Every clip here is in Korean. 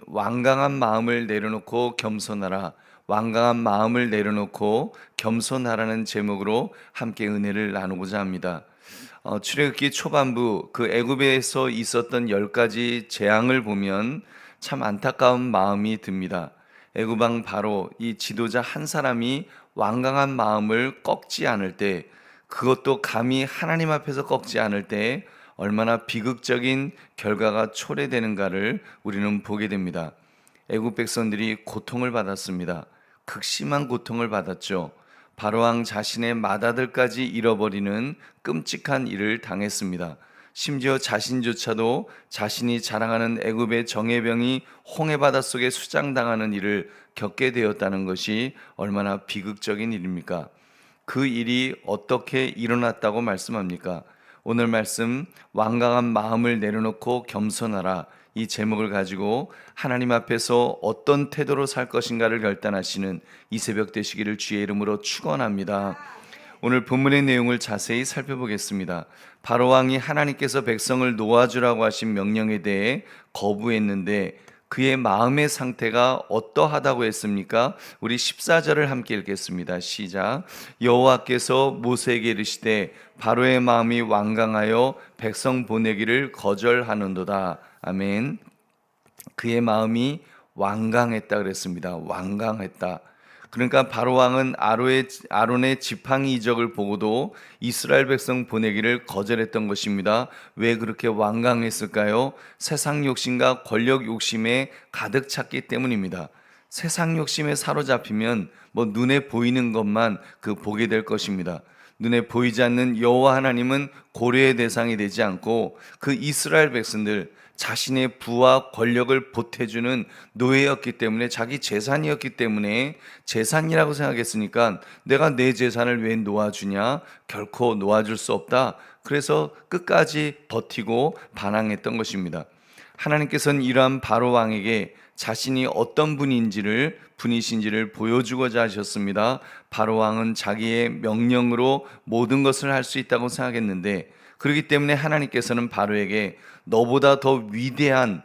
완강한 마음을 내려놓고 겸손하라. 완강한 마음을 내려놓고 겸손하라는 제목으로 함께 은혜를 나누고자 합니다. 출애굽기 초반부 그 애굽에서 있었던 10가지 재앙을 보면 참 안타까운 마음이 듭니다. 애굽 왕 바로 이 지도자 한 사람이 완강한 마음을 꺾지 않을 때, 그것도 감히 하나님 앞에서 꺾지 않을 때 얼마나 비극적인 결과가 초래되는가를 우리는 보게 됩니다. 애굽 백성들이 고통을 받았습니다. 극심한 고통을 받았죠. 바로왕 자신의 맏아들까지 잃어버리는 끔찍한 일을 당했습니다. 심지어 자신조차도 자신이 자랑하는 애굽의 정예병이 홍해 바닷속에 수장당하는 일을 겪게 되었다는 것이 얼마나 비극적인 일입니까? 그 일이 어떻게 일어났다고 말씀합니까? 오늘 말씀 완강한 마음을 내려놓고 겸손하라, 이 제목을 가지고 하나님 앞에서 어떤 태도로 살 것인가를 결단하시는 이 새벽 되시기를 주의 이름으로 축원합니다. 오늘 본문의 내용을 자세히 살펴보겠습니다. 바로 왕이 하나님께서 백성을 놓아주라고 하신 명령에 대해 거부했는데 그의 마음의 상태가 어떠하다고 했습니까? 우리 14절을 함께 읽겠습니다. 시작. 여호와께서 모세에게 이르시되 바로의 마음이 완강하여 백성 보내기를 거절하는도다. 아멘. 그의 마음이 완강했다 그랬습니다. 완강했다. 그러니까 바로 왕은 아론의 지팡이 이적을 보고도 이스라엘 백성 보내기를 거절했던 것입니다. 왜 그렇게 완강했을까요? 세상 욕심과 권력 욕심에 가득 찼기 때문입니다. 세상 욕심에 사로잡히면 눈에 보이는 것만 보게 될 것입니다. 눈에 보이지 않는 여호와 하나님은 고려의 대상이 되지 않고 그 이스라엘 백성들, 자신의 부와 권력을 보태주는 노예였기 때문에, 자기 재산이었기 때문에 재산이라고 생각했으니까 내가 내 재산을 왜 놓아주냐? 결코 놓아줄 수 없다. 그래서 끝까지 버티고 반항했던 것입니다. 하나님께서는 이러한 바로 왕에게 자신이 어떤 분이신지를 보여주고자 하셨습니다. 바로 왕은 자기의 명령으로 모든 것을 할 수 있다고 생각했는데, 그렇기 때문에 하나님께서는 바로에게 너보다 더 위대한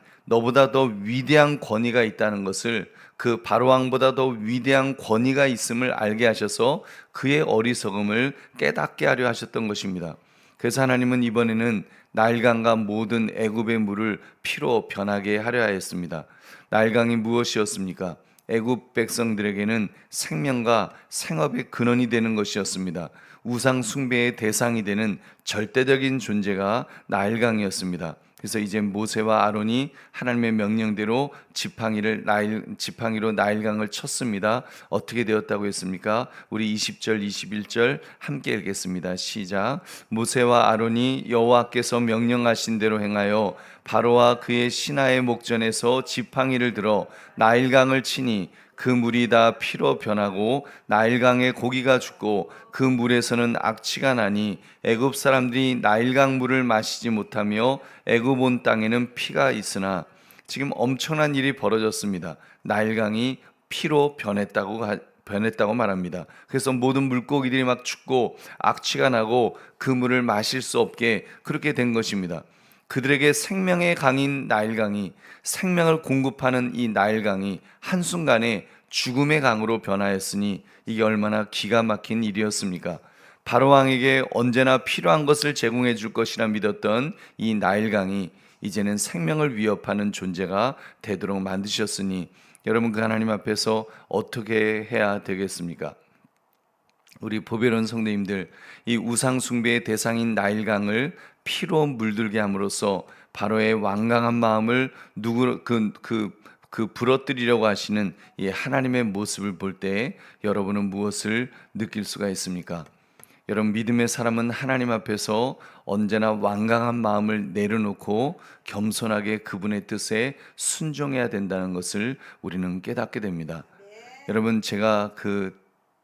권위가 있다는 것을, 그 바로 왕보다 더 위대한 권위가 있음을 알게 하셔서 그의 어리석음을 깨닫게 하려 하셨던 것입니다. 그래서 하나님은 이번에는 나일강과 모든 애굽의 물을 피로 변하게 하려 하였습니다. 나일강이 무엇이었습니까? 애굽 백성들에게는 생명과 생업의 근원이 되는 것이었습니다. 우상 숭배의 대상이 되는 절대적인 존재가 나일강이었습니다. 그래서 이제 모세와 아론이 하나님의 명령대로 지팡이로 나일강을 쳤습니다. 어떻게 되었다고 했습니까? 우리 20절 21절 함께 읽겠습니다. 시작. 모세와 아론이 여호와께서 명령하신 대로 행하여 바로와 그의 신하의 목전에서 지팡이를 들어 나일강을 치니 그 물이 다 피로 변하고 나일강의 고기가 죽고 그 물에서는 악취가 나니 애굽 사람들이 나일강 물을 마시지 못하며 애굽 온 땅에는 피가 있으나, 지금 엄청난 일이 벌어졌습니다. 나일강이 피로 변했다고 말합니다. 그래서 모든 물고기들이 막 죽고 악취가 나고 그 물을 마실 수 없게 그렇게 된 것입니다. 그들에게 생명의 강인 나일강이, 생명을 공급하는 이 나일강이 한순간에 죽음의 강으로 변하였으니 이게 얼마나 기가 막힌 일이었습니까? 바로 왕에게 언제나 필요한 것을 제공해 줄 것이라 믿었던 이 나일강이 이제는 생명을 위협하는 존재가 되도록 만드셨으니, 여러분 그 하나님 앞에서 어떻게 해야 되겠습니까? 우리 보배로운 성도님들, 이 우상 숭배의 대상인 나일강을 피로 물들게 함으로써 바로의 완강한 마음을 부러뜨리려고 하시는 이 하나님의 모습을 볼 때 여러분은 무엇을 느낄 수가 있습니까? 여러분, 믿음의 사람은 하나님 앞에서 언제나 완강한 마음을 내려놓고 겸손하게 그분의 뜻에 순종해야 된다는 것을 우리는 깨닫게 됩니다. 여러분, 제가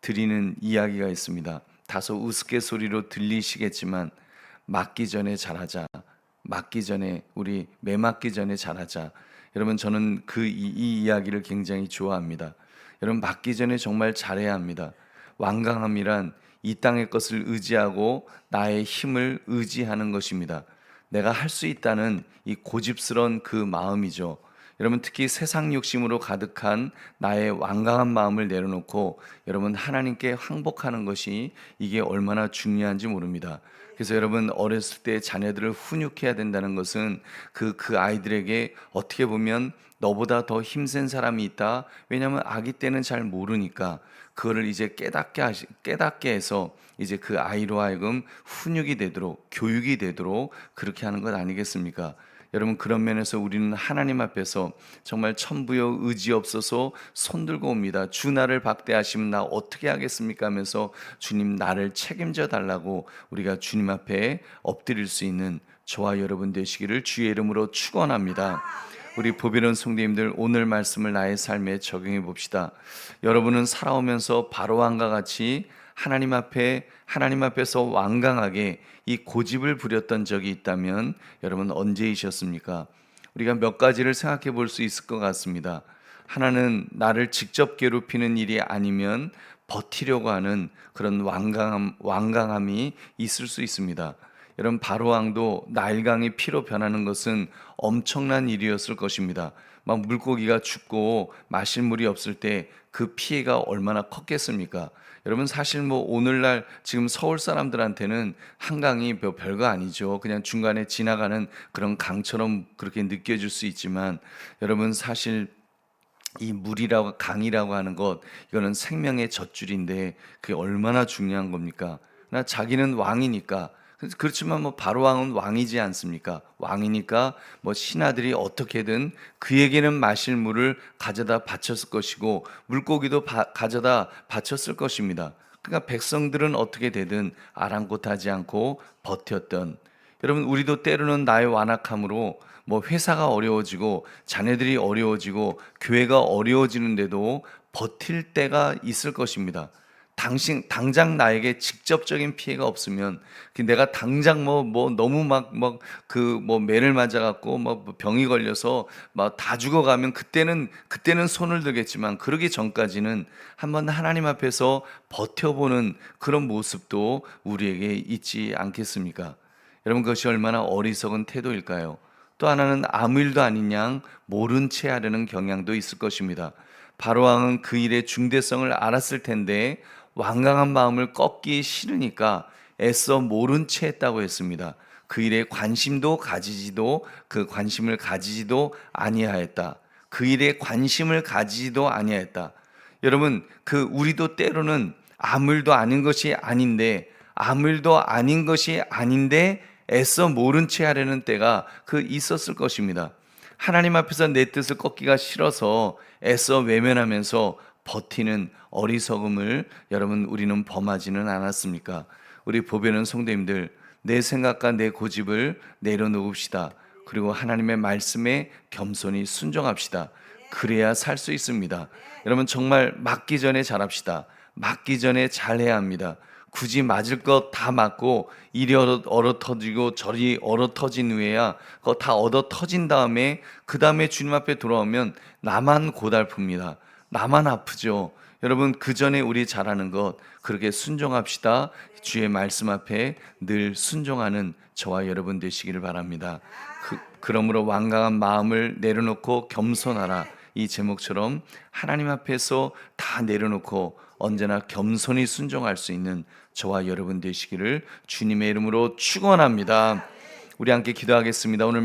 드리는 이야기가 있습니다. 다소 우스갯소리로 들리시겠지만, 맞기 전에 잘하자, 우리 매 맞기 전에 잘하자. 여러분, 저는 이 이야기를 굉장히 좋아합니다. 여러분, 맞기 전에 정말 잘해야 합니다. 완강함이란 이 땅의 것을 의지하고 나의 힘을 의지하는 것입니다. 내가 할 수 있다는 이 고집스러운 그 마음이죠. 여러분 특히 세상 욕심으로 가득한 나의 완강한 마음을 내려놓고 여러분 하나님께 항복하는 것이 이게 얼마나 중요한지 모릅니다. 그래서 여러분 어렸을 때 자녀들을 훈육해야 된다는 것은 그 아이들에게 어떻게 보면 너보다 더 힘센 사람이 있다. 왜냐하면 아기 때는 잘 모르니까 그거를 이제 깨닫게 해서 이제 그 아이로 하여금 훈육이 되도록 교육이 되도록 그렇게 하는 것 아니겠습니까? 여러분 그런 면에서 우리는 하나님 앞에서 정말 천부여 의지 없어서 손들고 옵니다. 주 나를 박대하시면 나 어떻게 하겠습니까 하면서 주님 나를 책임져 달라고 우리가 주님 앞에 엎드릴 수 있는 저와 여러분 되시기를 주의 이름으로 축원합니다. 우리 보배로운 성도님들 오늘 말씀을 나의 삶에 적용해 봅시다. 여러분은 살아오면서 바로왕과 같이 하나님 앞에서 완강하게 이 고집을 부렸던 적이 있다면 여러분 언제이셨습니까? 우리가 몇 가지를 생각해 볼 수 있을 것 같습니다. 하나는 나를 직접 괴롭히는 일이 아니면 버티려고 하는 그런 완강함이 있을 수 있습니다. 여러분 바로왕도 나일강이 피로 변하는 것은 엄청난 일이었을 것입니다. 막 물고기가 죽고 마실 물이 없을 때 그 피해가 얼마나 컸겠습니까? 여러분 사실 뭐 오늘날 지금 서울 사람들한테는 한강이 별거 아니죠. 그냥 중간에 지나가는 그런 강처럼 그렇게 느껴질 수 있지만 여러분 사실 이 물이라고 강이라고 하는 것 이거는 생명의 젖줄인데 그게 얼마나 중요한 겁니까? 나 자기는 왕이니까 그렇지만 뭐 바로 왕은 왕이지 않습니까? 왕이니까 뭐 신하들이 어떻게든 그에게는 마실 물을 가져다 바쳤을 것이고 물고기도 가져다 바쳤을 것입니다. 그러니까 백성들은 어떻게 되든 아랑곳하지 않고 버텼던 여러분 우리도 때로는 나의 완악함으로 뭐 회사가 어려워지고 자녀들이 어려워지고 교회가 어려워지는데도 버틸 때가 있을 것입니다. 당장 나에게 직접적인 피해가 없으면 내가 당장 뭐 너무 뭐 매를 맞아갖고 뭐 병이 걸려서 막 다 죽어가면 그때는 손을 들겠지만 그러기 전까지는 한번 하나님 앞에서 버텨보는 그런 모습도 우리에게 있지 않겠습니까? 여러분 그것이 얼마나 어리석은 태도일까요? 또 하나는 아무 일도 아닌 양 모른 채 하려는 경향도 있을 것입니다. 바로왕은 그 일의 중대성을 알았을 텐데 완강한 마음을 꺾기 싫으니까 애써 모른 채 했다고 했습니다. 그 일에 관심을 가지지도 아니하였다. 그 일에 관심을 가지지도 아니하였다. 여러분 우리도 때로는 아무 일도 아닌 것이 아닌데 애써 모른 채 하려는 때가 있었을 것입니다. 하나님 앞에서 내 뜻을 꺾기가 싫어서 애써 외면하면서 버티는 어리석음을 여러분 우리는 범하지는 않았습니까? 우리 보배는 성도님들 내 생각과 내 고집을 내려놓읍시다. 그리고 하나님의 말씀에 겸손히 순종합시다. 그래야 살 수 있습니다. 여러분 정말 맞기 전에 잘합시다. 맞기 전에 잘해야 합니다. 굳이 맞을 것 다 맞고 이리 얼어 터지고 저리 얼어 터진 후에야 그거 다 얻어 터진 다음에 그 다음에 주님 앞에 돌아오면 나만 고달픕니다. 나만 아프죠. 여러분 그 전에 우리 잘하는 것 그렇게 순종합시다. 주의 말씀 앞에 늘 순종하는 저와 여러분 되시기를 바랍니다. 그러므로 완강한 마음을 내려놓고 겸손하라. 이 제목처럼 하나님 앞에서 다 내려놓고 언제나 겸손히 순종할 수 있는 저와 여러분 되시기를 주님의 이름으로 축원합니다. 우리 함께 기도하겠습니다. 오늘